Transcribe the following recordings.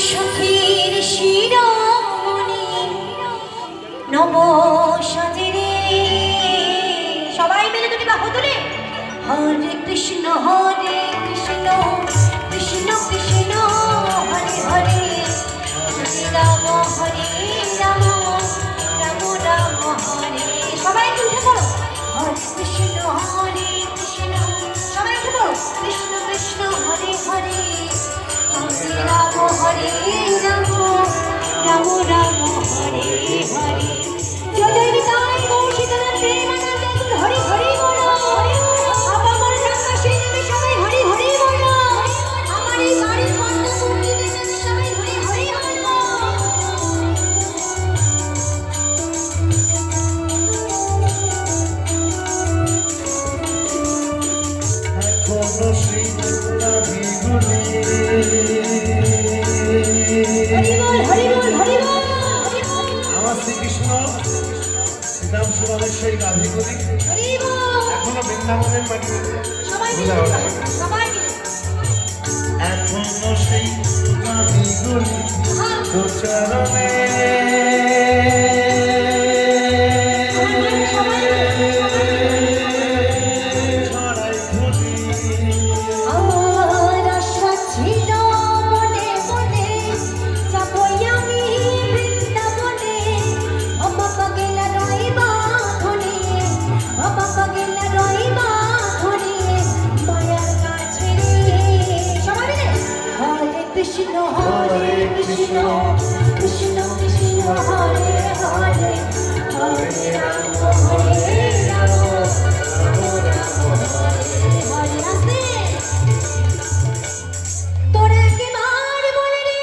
সখীর শিরোমণি নব সাজরে সবাই মিলে দুটি বাহু তুলে হরে কৃষ্ণ কৃষ্ণ কৃষ্ণ হরে হরে হরে রাম রাম রাম হরে সবাই উঠে পড়ো হরে কৃষ্ণ সবাই উঠে পড়ো কৃষ্ণ কৃষ্ণ হরে হরে হরে রাম রাম রাম হরে হরে জয় জয় নিতাই গৌর সীতানাথ প্রেমানন্দ হরি হরি বলো আমার আকাশে নেমে সবাই হরি হরি বলো আমার এই বাড়ির মন্দ মূর্তিতে নেমে সবাই হরি হরি বলো এখনো শ্রী রাধি গুণে আমার শ্রীকৃষ্ণ শ্রীরাম সুরামের সেই রাধিগুলি এখনো বৃন্দাবনের মাটিতে এখনো সেই রাধিগুলি গোচরণে Krishna Hare Krishna Krishna Krishna Hare Hare Hare Rama Hare Rama Rama Rama Hare Hare তোরা কে মার বলে রে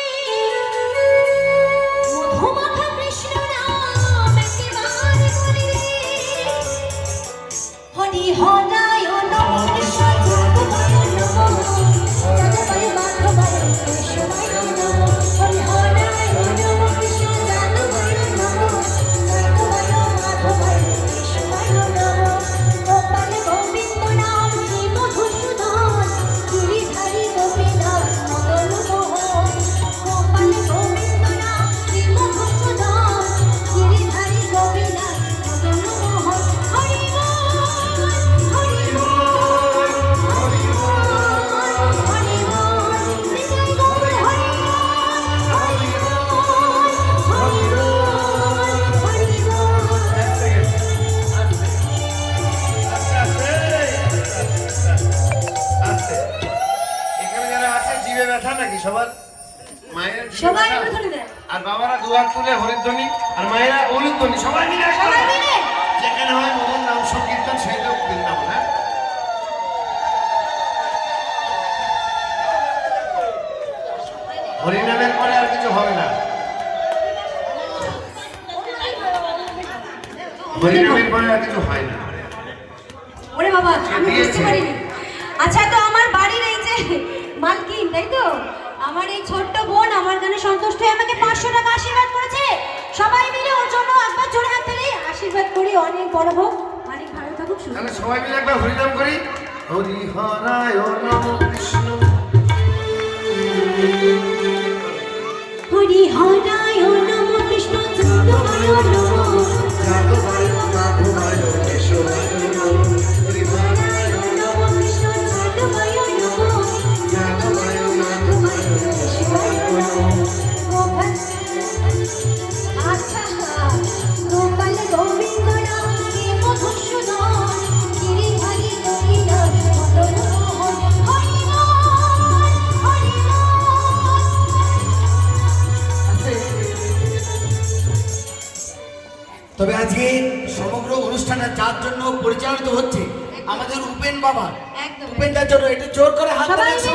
মধুমাখা কৃষ্ণ নাম কে মার বলে রে হরি হরায় নমঃ কৃষ্ণ জগবায় নমঃ জগবায় মাধবায় কৃষ্ণায় নমঃ হরি হরায় নমঃ কৃষ্ণ জগবায় নমঃ জগবায় মাধবায় কৃষ্ণায় নমঃ গোপাল গোবিন্দ নাম শ্রী মধুসূদন গিরিধারী গোপীনাথ মদন মোহন গোপাল গোবিন্দ নাম শ্রী মধুসূদন গিরিধারী গোপীনাথ মদন মোহন হরি বল হরি বল হরি বল হরি বল নিতাই গৌর হরি হরি বল হরি বল হরি বল এখানে যারা আছে জিভে ব্যথা নাকি সবার মায়ের জিভে সবাই ব্যথা? মিলে ধরে দেয় আর বাবারা দুহাত তুলে হরিধ্বনি আর মায়েরা উলুধ্বনি সবাই মিলে সবাই মিলে যেখানে হয় মধুর নাম সংকীর্তন সেইটাও বৃন্দাবন হ্যাঁ হরিনামের পরে আর কিছু হবে না হরিনামের পরে আর কিছু হয় না ওরে বাবা আমি বুঝতে পারিনি আচ্ছা তো আমার বাড়ির এই যে মালকিন তাই তো আমার এই ছোট্ট বোন আমার গানে সন্তুষ্ট হয়ে আমাকে 500 টাকা আশীর্বাদ করেছে সবাই মিলে ওর জন্য একবার জোরে হাত তুলে আশীর্বাদ করি অনেক বড় হোক অনেক ভালো থাকুক সুস্থ তাহলে সবাই মিলে একবার হরিনাম করি হরি হরায় নম কৃষ্ণ হরি হরায় নম কৃষ্ণ চন্দ্রমায় নম যাদবায় মাধবায় কেশবায় নম হরি হরায় নম কৃষ্ণ চন্দ্রমায় নম যাদবায় মাধবায় কেশবায় নম গোপাল আচ্ছা গোপাল গোবিন্দ নাম শ্রী মধুসূদন গিরিধারী গোপীনাথ মদন মোহন হরি বল হরি বল তবে আজকে সমগ্র অনুষ্ঠানটা যার জন্য পরিচালিত হচ্ছে আমাদের উপেন বাবা একদম উপেনদার জন্য একটু জোর করে হাত সবাই তালি